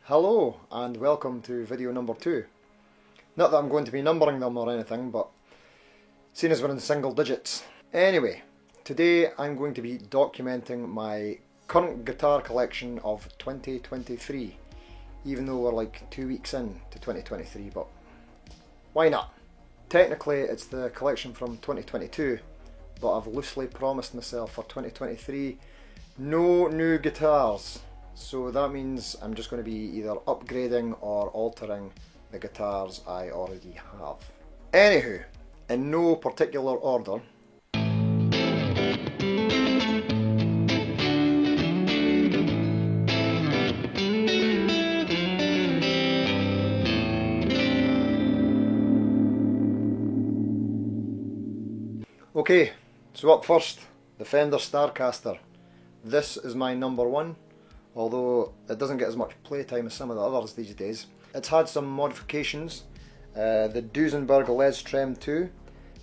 Hello and welcome to video number 2. Not that I'm going to be numbering them or anything, but seeing as we're in single digits. Anyway, today I'm going to be documenting my current guitar collection of 2023, even though we're like 2 weeks in to 2023, but why not? Technically it's the collection from 2022, but I've loosely promised myself for 2023 no new guitars. So that means I'm just going to be either upgrading or altering the guitars I already have. Anywho, in no particular order. Okay, so up first, the Fender Starcaster. This is my number one. Although it doesn't get as much playtime as some of the others these days. It's had some modifications. The Duesenberg Les Trem 2.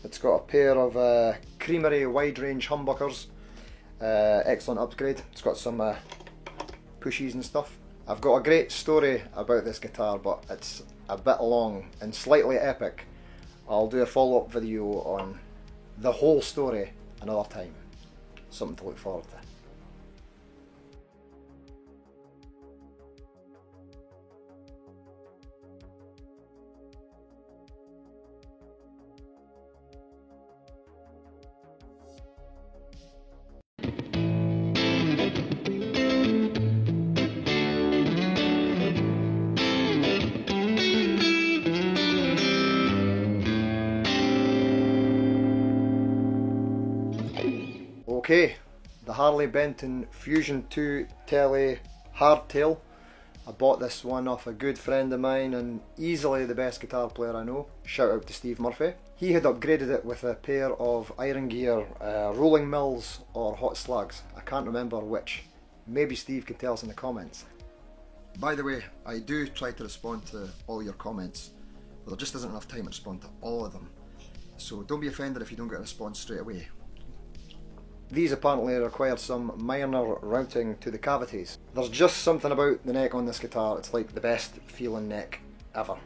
It's got a pair of Creamery wide range humbuckers. Excellent upgrade. It's got some pushies and stuff. I've got a great story about this guitar, but it's a bit long and slightly epic. I'll do a follow-up video on the whole story another time. Something to look forward to. Okay, the Harley Benton Fusion 2 Tele Hardtail. I bought this one off a good friend of mine and easily the best guitar player I know. Shout out to Steve Murphy. He had upgraded it with a pair of Iron Gear Rolling Mills or Hot Slugs. I can't remember which. Maybe Steve can tell us in the comments. By the way, I do try to respond to all your comments, but there just isn't enough time to respond to all of them. So don't be offended if you don't get a response straight away. These apparently require some minor routing to the cavities. There's just something about the neck on this guitar, it's like the best feeling neck ever.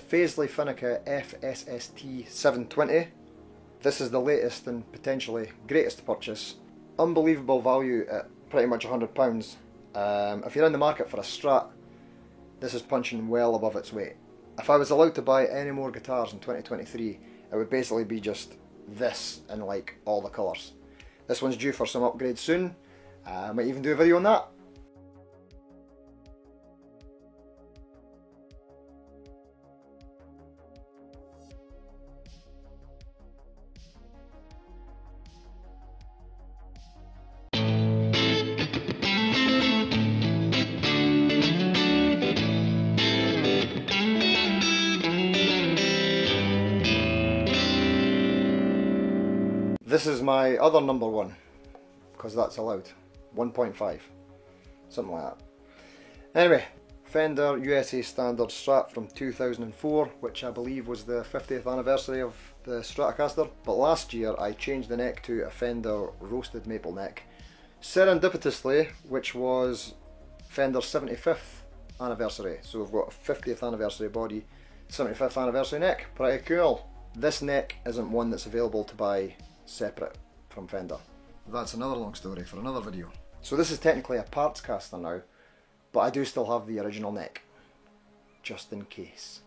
Faisley Finica FSST 720. This is the latest and potentially greatest purchase. Unbelievable value at pretty much £100. If you're in the market for a Strat, this is punching well above its weight. If I was allowed to buy any more guitars in 2023, it would basically be just this in like all the colours. This one's due for some upgrades soon. I might even do a video on that. This is my other number one, because that's allowed. 1.5, something like that. Anyway, Fender USA Standard Strat from 2004, which I believe was the 50th anniversary of the Stratocaster. But last year I changed the neck to a Fender Roasted Maple neck. Serendipitously, which was Fender's 75th anniversary. So we've got a 50th anniversary body, 75th anniversary neck. Pretty cool. This neck isn't one that's available to buy separate from Fender. That's another long story for another video. So this is technically a parts caster now, but I do still have the original neck, just in case.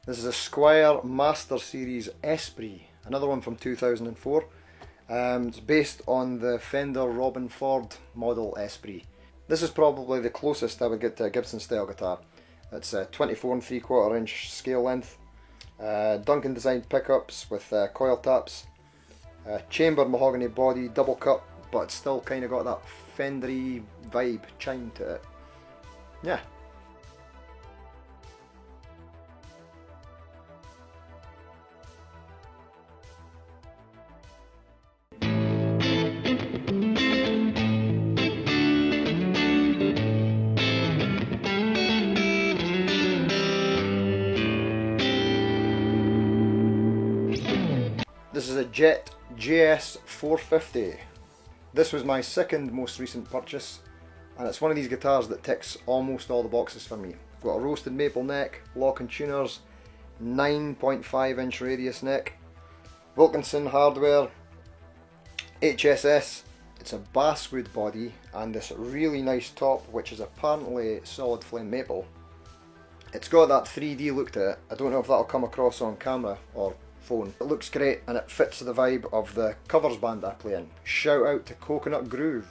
This is a Squier Master Series Esprit, another one from 2004. It's based on the Fender Robin Ford model Esprit. This is probably the closest I would get to a Gibson style guitar. It's a 24 3/4 inch scale length, Duncan designed pickups with coil taps, chambered mahogany body, double cut, but it's still kind of got that Fendery vibe chime to it. Yeah. This is a Jet JS 450. This was my second most recent purchase, and it's one of these guitars that ticks almost all the boxes for me. I've got a roasted maple neck, lock and tuners, 9.5 inch radius neck, Wilkinson hardware, HSS. It's a basswood body and this really nice top, which is apparently solid flame maple. It's got that 3D look to it. I don't know if that'll come across on camera or phone. It looks great and it fits the vibe of the covers band I play in. Shout out to Coconut Groove.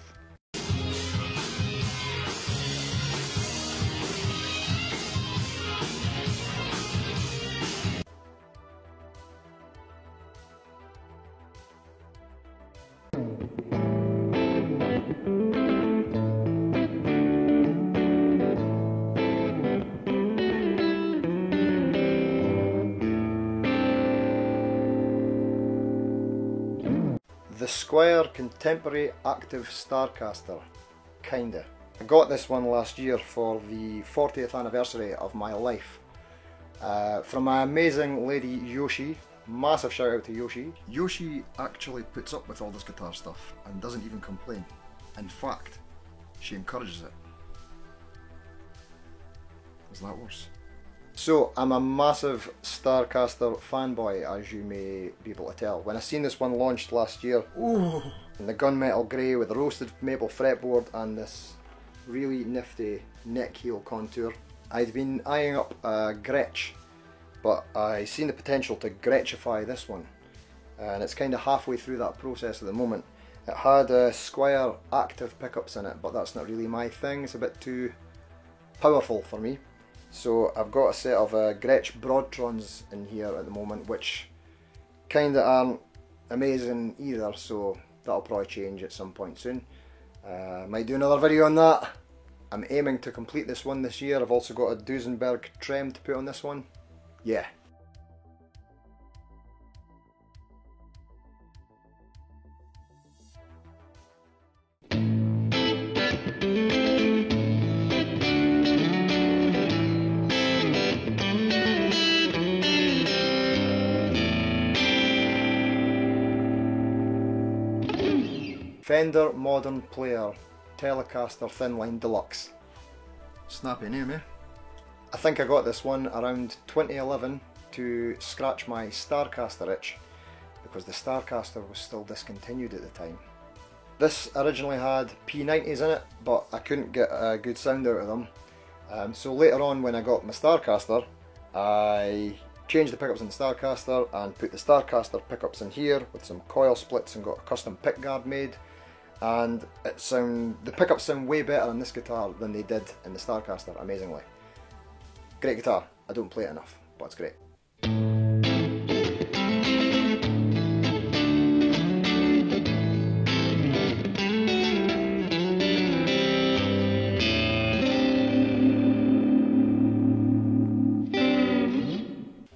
The Squier Contemporary Active Starcaster, kinda. I got this one last year for the 40th anniversary of my life from my amazing lady Yoshi. Massive shout out to Yoshi. Yoshi actually puts up with all this guitar stuff and doesn't even complain. In fact, she encourages it. Is that worse? So, I'm a massive Starcaster fanboy, as you may be able to tell. When I seen this one launched last year, ooh, in the gunmetal grey with the roasted maple fretboard and this really nifty neck heel contour, I'd been eyeing up a Gretsch, but I seen the potential to Gretchify this one, and it's kind of halfway through that process at the moment. It had Squier active pickups in it, but that's not really my thing. It's a bit too powerful for me. So I've got a set of Gretsch Broadtrons in here at the moment, which kinda aren't amazing either, so that'll probably change at some point soon. Might do another video on that. I'm aiming to complete this one this year. I've also got a Duesenberg trem to put on this one. Yeah. Fender Modern Player Telecaster Thinline Deluxe. Snappy name, eh? I think I got this one around 2011 to scratch my Starcaster itch, because the Starcaster was still discontinued at the time. This originally had P90s in it, but I couldn't get a good sound out of them. So later on, when I got my Starcaster, I changed the pickups in the Starcaster and put the Starcaster pickups in here with some coil splits and got a custom pickguard made. And the pickups sound way better on this guitar than they did in the Starcaster, amazingly. Great guitar. I don't play it enough, but it's great.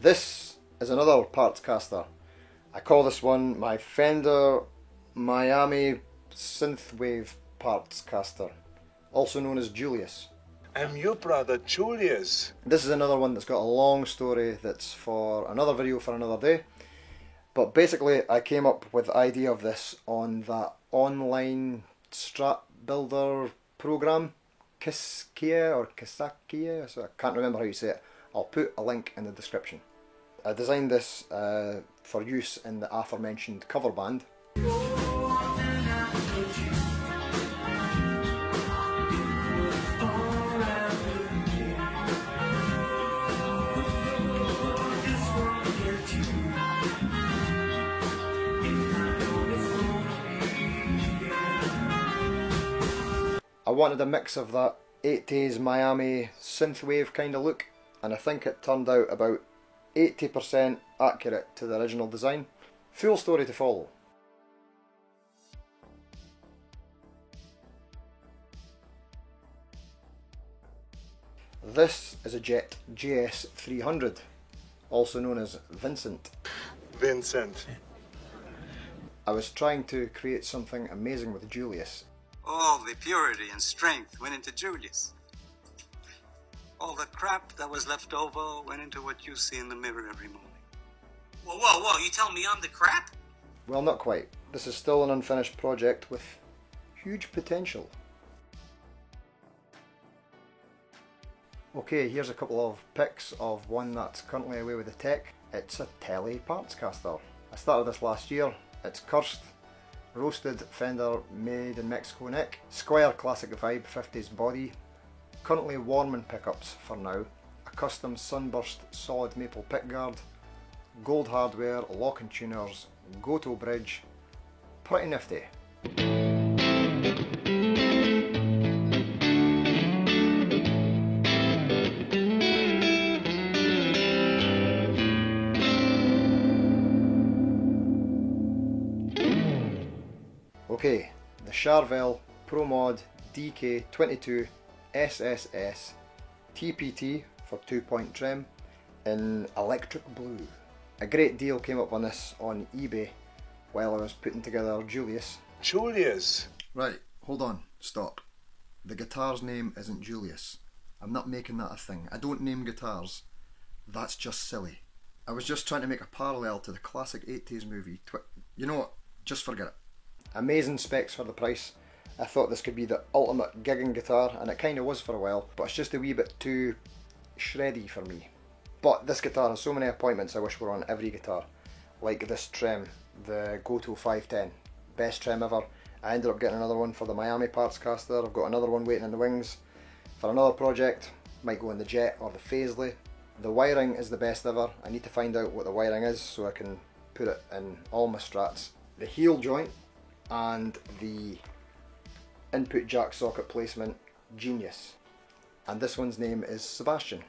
This is another parts caster. I call this one my Fender Miami Synthwave parts caster, also known as Julius. I'm your brother Julius. This is another one that's got a long story that's for another video for another day. But basically I came up with the idea of this on that online Strat Builder program, Kiskia or Kisakia, so I can't remember how you say it. I'll put a link in the description. I designed this for use in the aforementioned cover band. I wanted a mix of that 80s Miami synthwave kind of look, and I think it turned out about 80% accurate to the original design. Full story to follow. This is a Jet JS300, also known as Vincent. Vincent. I was trying to create something amazing with Julius. All the purity and strength went into Julius. All the crap that was left over went into what you see in the mirror every morning. Whoa, whoa, whoa, you tell me I'm the crap? Well, not quite. This is still an unfinished project with huge potential. Okay, here's a couple of pics of one that's currently away with the tech. It's a Tele parts caster. I started this last year. It's cursed, roasted Fender made in Mexico neck, square classic vibe 50s body, currently Warman pickups for now, a custom sunburst solid maple pickguard, gold hardware, lock and tuners, Goto bridge, pretty nifty. Okay, the Charvel Pro Mod DK22 SSS TPT for 2-point trim in electric blue. A great deal came up on this on eBay while I was putting together Julius. Julius. Right, hold on, stop. The guitar's name isn't Julius. I'm not making that a thing. I don't name guitars. That's just silly. I was just trying to make a parallel to the classic 80s movie. You know what? Just forget it. Amazing specs for the price. I thought this could be the ultimate gigging guitar, and it kind of was for a while, but it's just a wee bit too shreddy for me. But this guitar has so many appointments I wish were on every guitar. Like this trem, the Goto 510. Best trem ever. I ended up getting another one for the Miami parts caster. I've got another one waiting in the wings for another project. Might go in the Jet or the Faisley. The wiring is the best ever. I need to find out what the wiring is so I can put it in all my Strats. The heel joint and the input jack socket placement, genius. And this one's name is Sebastian.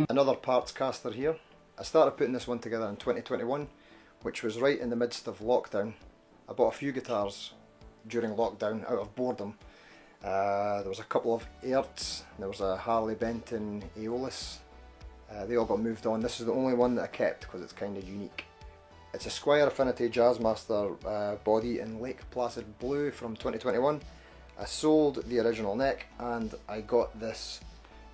Another parts caster here. I started putting this one together in 2021, which was right in the midst of lockdown. I bought a few guitars during lockdown out of boredom. There was a couple of Aerts, there was a Harley Benton Aeolus. They all got moved on. This is the only one that I kept because it's kind of unique. It's a Squier Affinity Jazzmaster body in Lake Placid Blue from 2021. I sold the original neck and I got this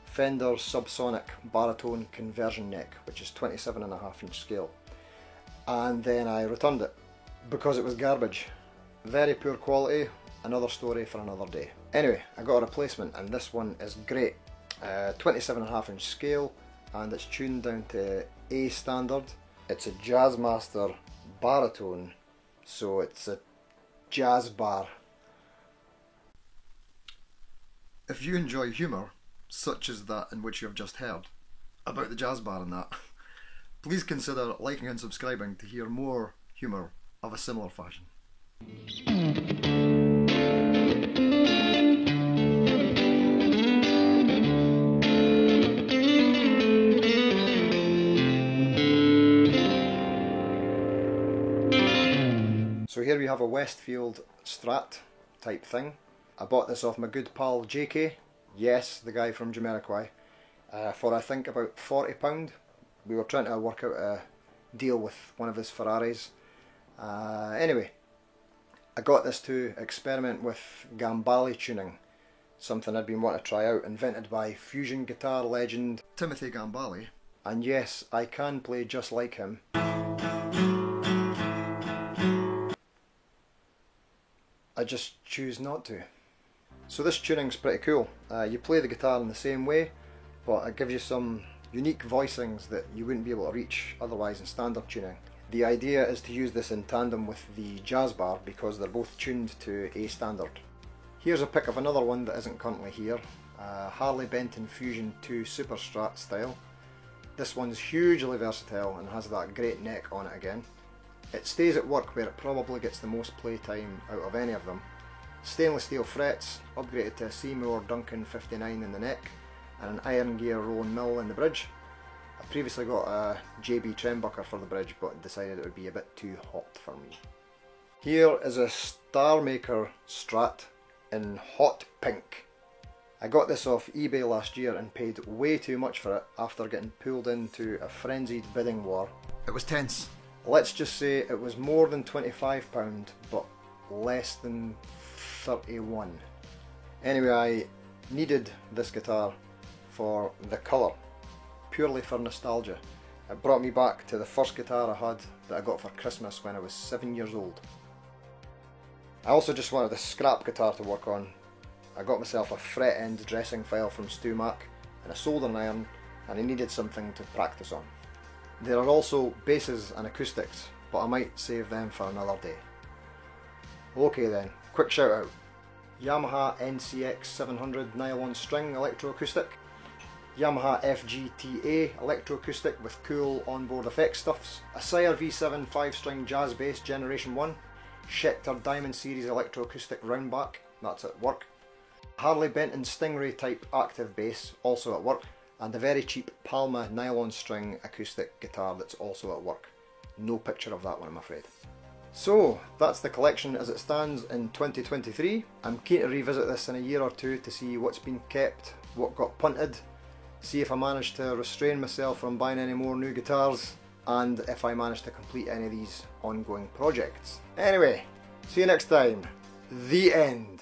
Fender Subsonic Baritone Conversion neck, which is 27.5-inch scale. And then I returned it because it was garbage. Very poor quality, another story for another day. Anyway, I got a replacement and this one is great. 27.5-inch scale and it's tuned down to A standard. It's a Jazzmaster Baritone, so it's a jazz bar. If you enjoy humour, such as that in which you have just heard, about the jazz bar and that, please consider liking and subscribing to hear more humour of a similar fashion. So here we have a Westfield Strat type thing. I bought this off my good pal JK. Yes, the guy from Jamiroquai, for I think about £40. We were trying to work out a deal with one of his Ferraris. Anyway, I got this to experiment with Gambale tuning, something I'd been wanting to try out, invented by fusion guitar legend Timothy Gambale. And yes, I can play just like him. I just choose not to. So this tuning's pretty cool. You play the guitar in the same way, but it gives you some unique voicings that you wouldn't be able to reach otherwise in standard tuning. The idea is to use this in tandem with the Jazz Bar because they're both tuned to A standard. Here's a pic of another one that isn't currently here, Harley Benton Fusion 2 Super Strat style. This one's hugely versatile and has that great neck on it again. It stays at work where it probably gets the most playtime out of any of them. Stainless steel frets, upgraded to a Seymour Duncan 59 in the neck, and an iron gear Rowan Mill in the bridge. I previously got a JB Trembucker for the bridge, but decided it would be a bit too hot for me. Here is a Star Maker Strat in hot pink. I got this off eBay last year and paid way too much for it after getting pulled into a frenzied bidding war. It was tense. Let's just say it was more than £25, but less than 31. Anyway, I needed this guitar for the colour, purely for nostalgia. It brought me back to the first guitar I had that I got for Christmas when I was 7 years old. I also just wanted a scrap guitar to work on. I got myself a fret end dressing file from Stu Mac and a soldering iron, and I needed something to practice on. There are also basses and acoustics, but I might save them for another day. Okay then, quick shout out. Yamaha NCX 700 nylon string electroacoustic, Yamaha FGTA electroacoustic with cool onboard effects stuffs, a Sire V7 5-string jazz bass Generation 1, Schecter Diamond Series electroacoustic roundback, that's at work, Harley Benton Stingray type active bass, also at work, and a very cheap Palma nylon string acoustic guitar that's also at work. No picture of that one, I'm afraid. So that's the collection as it stands in 2023. I'm keen to revisit this in a year or two to see what's been kept, what got punted, see if I managed to restrain myself from buying any more new guitars, and if I managed to complete any of these ongoing projects. Anyway, see you next time. The end.